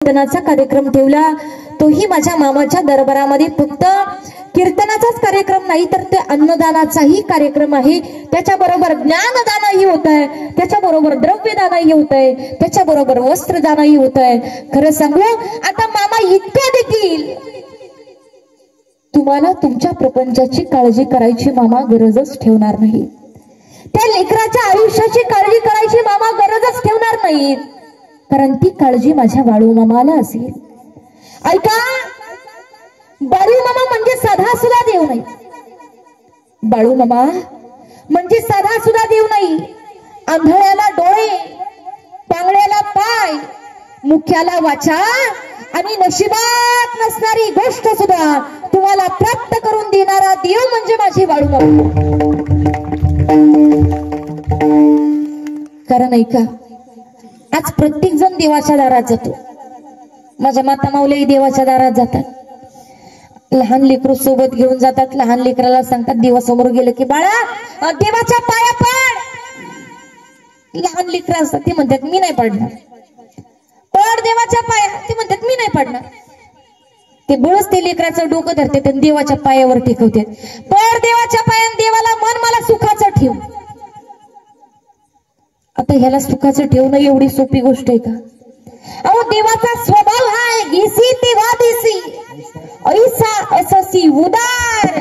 कीर्तनाचा कार्यक्रम ठेवला, तोही माझ्या मामाच्या दरबारामध्ये फक्त कीर्तनाचाच कार्यक्रम नाही तर ते अन्नदानाचाही कार्यक्रम आहे। त्याच्याबरोबर ज्ञानदानही होत आहे, त्याच्याबरोबर द्रव्यदानही होत आहे, त्याच्याबरोबर वस्त्रदानही होत आहे। खरं सांगू आता मामा इतकं देखील तुम्हाला तुमच्या प्रपंचाची काळजी करायची मामा गरजच ठेवणार नाही, त्या लेकराच्या आयुष्याची काळजी करायची मामा गरजच ठेवणार नाहीत, कारण ती काळजी माझ्या बाळू मामाला असेल। ऐका, बाळू मामा म्हणजे साधा सुद्धा देव नाही, बाळू मामा म्हणजे साधा सुद्धा देव नाही। आंधळ्याला डोळे, पांगळ्याला पाय, मुख्याला वाचा आणि नशिबात नसणारी गोष्ट सुद्धा तुम्हाला प्राप्त करून देणारा देव म्हणजे माझे बाळू मामा। कारण ऐका, आज प्रत्येक जण देवाच्या दारात जातो, माझ्या माता माऊली देवाच्या दारात जातात, लहान लेकरू सोबत घेऊन जातात, लहान लेकराला सांगतात देवासमोर गेलं की बाळा देवाच्या पाया पड। लहान लेकरं असतात ते म्हणतात मी नाही पडणार, पड देवाच्या पाया, ते म्हणतात मी नाही पडणार। ते बळच ते लेकराचं डोकं धरते आणि देवाच्या पायावर टेकवते, पड देवाच्या पायान, देवाला मन मला सुखाचं ठेव। आता ह्याला सुखाचं ठेवणं एवढी सोपी गोष्ट आहे का? अहो देवाचा स्वभाव आहे घेसी तेव्हा देसी, ऐसा अससी उदार।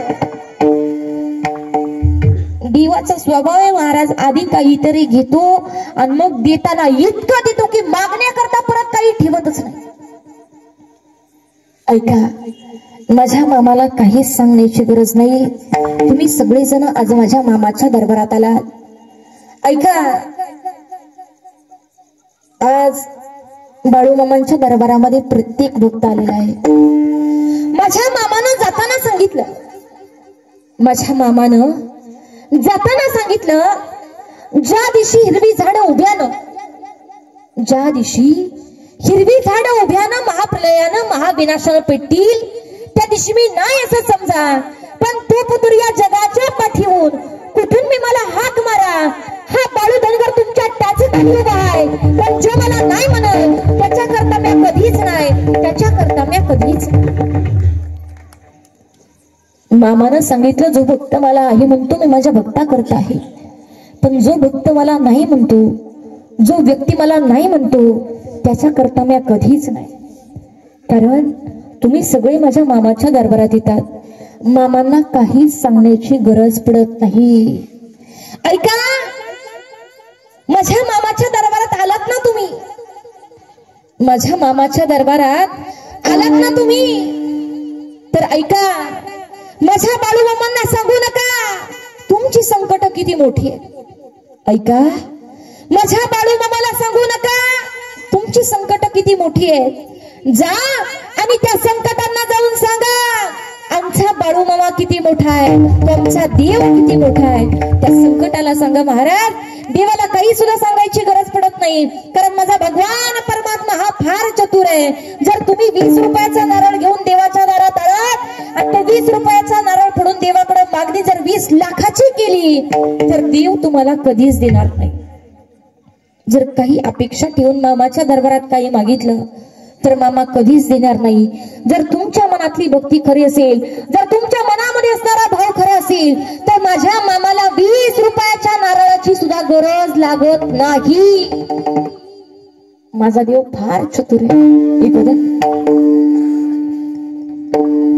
देवाचा स्वभाव आहे महाराज, आधी काहीतरी घेतो आणि मग देताना इतकं देतो की मागण्याकरता परत काही ठेवतच नाही। ऐका, माझ्या मामाला काहीच सांगण्याची गरज नाही, तुम्ही सगळेजण आज माझ्या मामाच्या दरबारात आलात। ऐका, आज बाळू मामांच्या दरबारामध्ये प्रत्येक भक्त आलेला आहे। माझ्या मामानं जाताना सांगितलं, माझ्या मामानं जाताना सांगितलं, ज्या दिवशी हिरवी झाडं उभ्यानं, ज्या दिवशी हिरवी झाडं उभ्यानं महाप्रलयानं महाविनाशानं पेटतील त्या दिवशी मी नाही असं समजा, पण तो पुत्र या जगाच्या पाठीवून कुठून मी मला हाक मारा, हा बाळू धनगर तुमच्या टाचीत उभा आहे, पण जो मला नाही म्हणल त्याच्याकरता मी कधीच नाही, त्याच्याकरता मी कधीच नाही। मामानं सांगितलं, जो भक्त मला आहे म्हणतो मी माझ्या भक्ता करता आहे, पण जो भक्त मला नाही म्हणतो, जो व्यक्ती मला नाही म्हणतो त्याच्याकरता मी कधीच नाही। कारण तुम्ही सगळे माझ्या मामाच्या दरबारात येतात, मामांना काहीच सांगण्याची गरज पडत नाही। ऐका, माझ्या मामाच्या दरबारात आलात ना तुम्ही, माझ्या मामाच्या दरबारात आलात ना तुम्ही, तर ऐका, माझ्या बाळू मामांना सांगू नका तुमची संकट किती मोठी आहे। ऐका, माझ्या बाळू मामाला सांगू नका तुमची संकट किती मोठी आहे। जा आणि त्या संकटांना जाऊन सांगा आमचा बाळू मामा किती मोठा आहे, तुमचा देव किती मोठा आहे। त्या संकटाला सांगा महाराज, देवाला काही सुद्धा सांगायची गरज पडत नाही, कारण माझा भगवान परमात्मा हा फार चतुर आहे। जर तुम्ही 20 रुपयाचा नारळ घेऊन देवाच्या दारात आलात आणि तो 20 रुपयाचा नारळ फोडून देवाकडे मागणी जर 20 लाखाची केली तर देव तुम्हाला कधीच देणार नाही। जर काही अपेक्षा ठेवून मामाच्या दरबारात काही मागितलं तर मामा कधीच देणार नाही। जर तुमच्या मनातली भक्ती खरी असेल, जर तुमच्या मनामध्ये असणारा भाव खरा असेल तर माझ्या मामाला 20 रुपयाच्या नारळाची सुद्धा गरज लागत नाही। माझा देव फार चतुर आहे।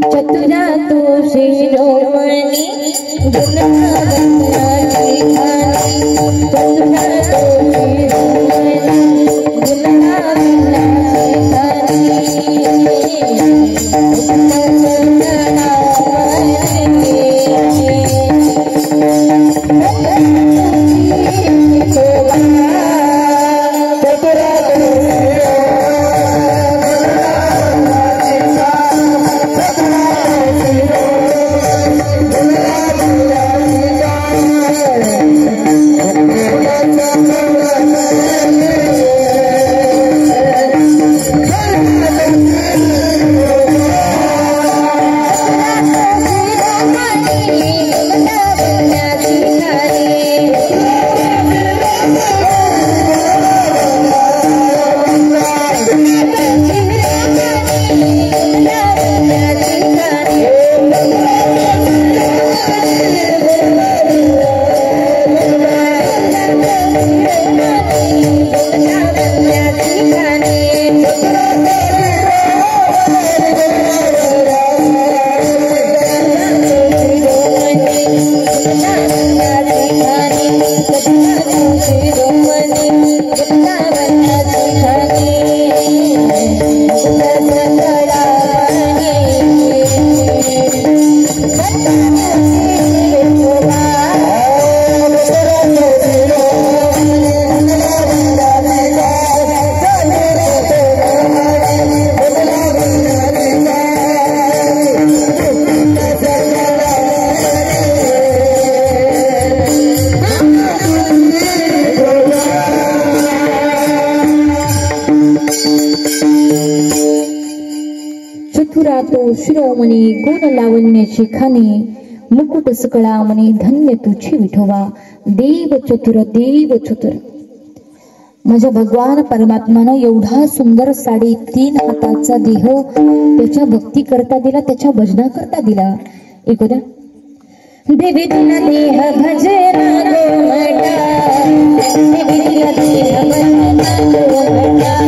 चतुरा तो शिरोमणी मथुरा तो शिरोमणी गुण लावण्याची खाणी मुकुट सकळा म्हणे धन्य तुझी विठोबा देव चतुर माझ्या भगवान परमात्मानं एवढा सुंदर 3.5 हाताचा देह त्याच्या भक्ती करता दिला, त्याच्या भजना करता दिला. ऐकू द्या. देवी दिला देह भजना गोमटा, देवी दिला देह भजना गोमटा,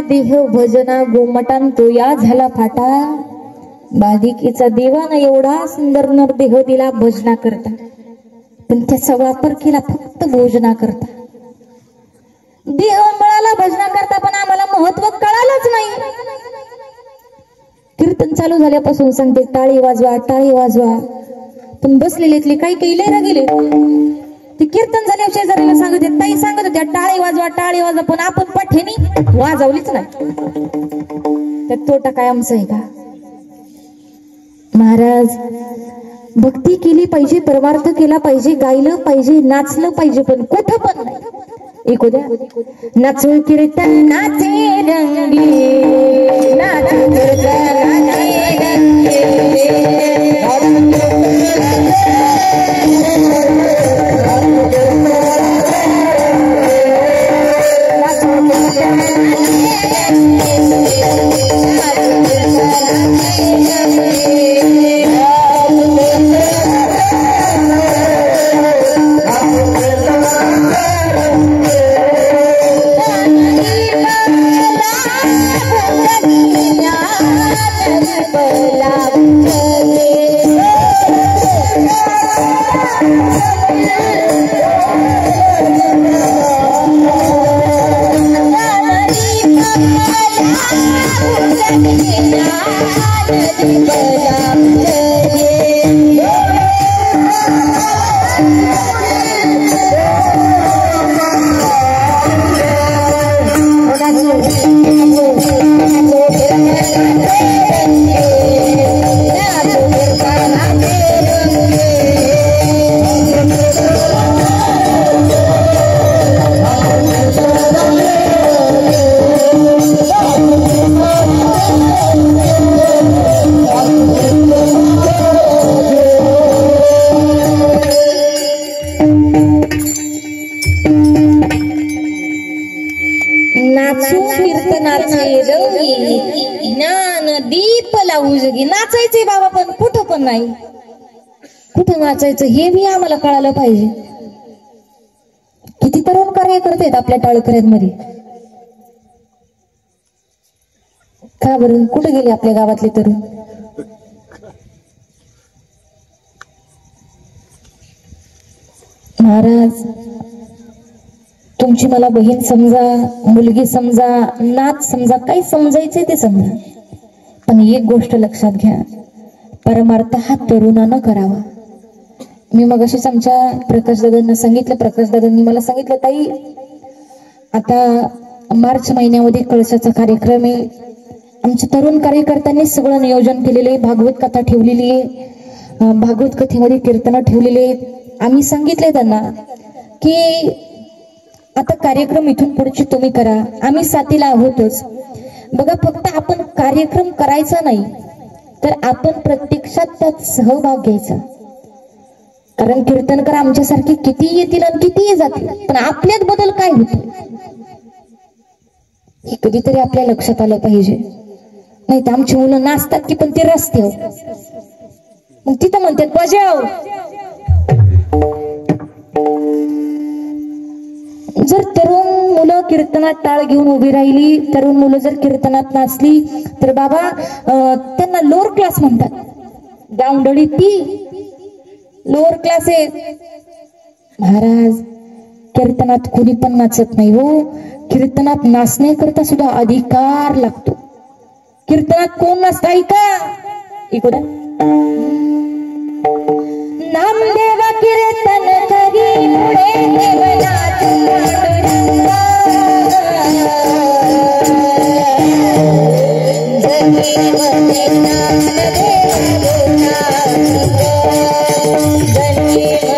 देह भजना गोमटान तो या झाला फाटा. बाधिकेचा देवानं एवढा सुंदर नरदेह दिला भजना करता, पण त्याचा वापर केला फक्त भोजना करता. देह मिळाला भजना करता, पण आम्हाला महत्व कळालंच नाही. कीर्तन चालू झाल्यापासून सांगते टाळी वाजवा, पण बसलेले काही केले गेले. ते कीर्तन झाल्या शेजारीला सांगत ताई सांगत होत्या टाळी वाजवा, पण आपण पठेनी वाजवलीच नाही. तर तोटा काय आमचा आहे का? महाराज भक्ती केली पाहिजे, परमार्थ केला पाहिजे, गायलं पाहिजे, नाचलं पाहिजे, पण कुठं पण नाही. ऐकू द्या. नाचू कीर्तन नाचे रंगी, नाचू कीर्तन नाचे रंगी, नाचायचे बाबा, पण कुठं पण नाही. कुठं नाचायचं हे बी आम्हाला कळायला पाहिजे. किती तरुण कार्य करतात आपल्या टाळकऱ्यांमध्ये. का बरं कुठे गेले आपल्या गावातले तरुण? महाराज तुमची मला बहीण समजा, मुलगी समजा, नाच समजा, काही समजायचे ते समजा, पण एक गोष्ट लक्षात घ्या, परमार्थ हा तरुणानं करावा. मी मग अशीच आमच्या प्रकाशदादांना सांगितलं, प्रकाशदादांनी मला सांगितलं ताई आता मार्च महिन्यामध्ये कळसाचा कार्यक्रम आहे आमच्या तरुण कार्यकर्त्यांनी सगळं नियोजन केलेले आहे, भागवत कथा ठेवलेली आहे, भागवत कथेमध्ये कीर्तन ठेवलेले आहेत। आम्ही सांगितले त्यांना की आता कार्यक्रम इथून पुढचे तुम्ही करा, आम्ही साथीला आहोतच। बघा फक्त आपण कार्यक्रम करायचा नाही तर आपण प्रत्यक्षात त्यात सहभाग घ्यायचा, कारण कीर्तनकार आमच्यासारखे किती येतील आणि कितीही जातील, पण आपल्यात बदल काय होतो हे कधीतरी आपल्या लक्षात आलं पाहिजे। नाही तर आमची मुलं नाचतात की पण ते रस्त्यावर, मग तिथं म्हणतात बजाव। जर तरुण मुलं कीर्तनात टाळ घेऊन उभी राहिली, तरुण मुलं जर कीर्तनात नाचली तर बाबा त्यांना लोअर क्लास म्हणतात। गावंडळी ती लोअर क्लास आहे। महाराज कीर्तनात कोणी पण नाचत नाही हो, कीर्तनात नाचण्याकरता सुद्धा अधिकार लागतो। कीर्तनात कोण नाचत ऐका, इकडे नामदेव कीर्तन करी पुढे देवनाथ पांडुरंगा, जगीमध्ये ज्ञानदेव जगीमध्ये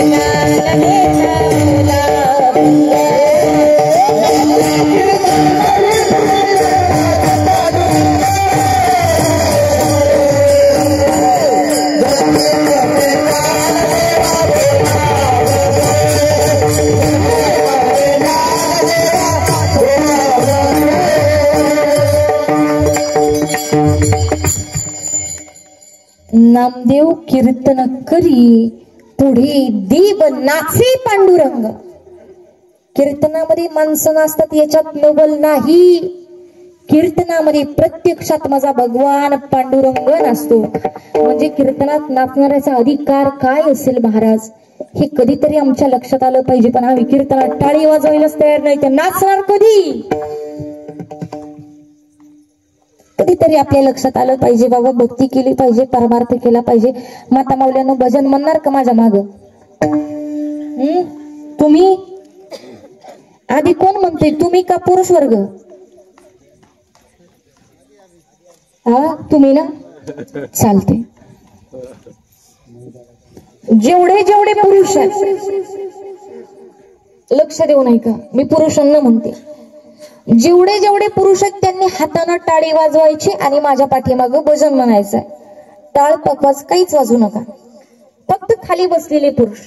ज्ञानदेव नामदेव कीर्तन करी पुढे देव नाचे पांडुरंग। कीर्तनामध्ये माणसं नाचतात याच्यात नवल नाही, कीर्तनामध्ये प्रत्यक्षात माझा भगवान पांडुरंग नाचतो। म्हणजे कीर्तनात नाचणाऱ्याचा अधिकार काय असेल महाराज, हे कधीतरी आमच्या लक्षात आलं पाहिजे। पण आम्ही कीर्तनात टाळी वाजवायलाच तयार नाही तर नाचणार कधी? कधीतरी आपल्या लक्षात आलं पाहिजे बाबा, भक्ती केली पाहिजे, परमार्थ केला पाहिजे। माता माऊल्यानं भजन म्हणणार का माझ्या माग? तुम्ही आधी कोण म्हणतोय, तुम्ही का पुरुष वर्ग? हा तुम्ही ना, चालते। जेवढे जेवढे पुरुष आहेत लक्ष देऊ नाही का, मी पुरुषांना म्हणते, जेवढे जेवढे पुरुष आहेत त्यांनी हाताने टाळी वाजवायची आणि माझ्या पाठीमागं भजन म्हणायचंय। टाळ पकवाज काहीच वाजू नका, फक्त खाली बसलेले पुरुष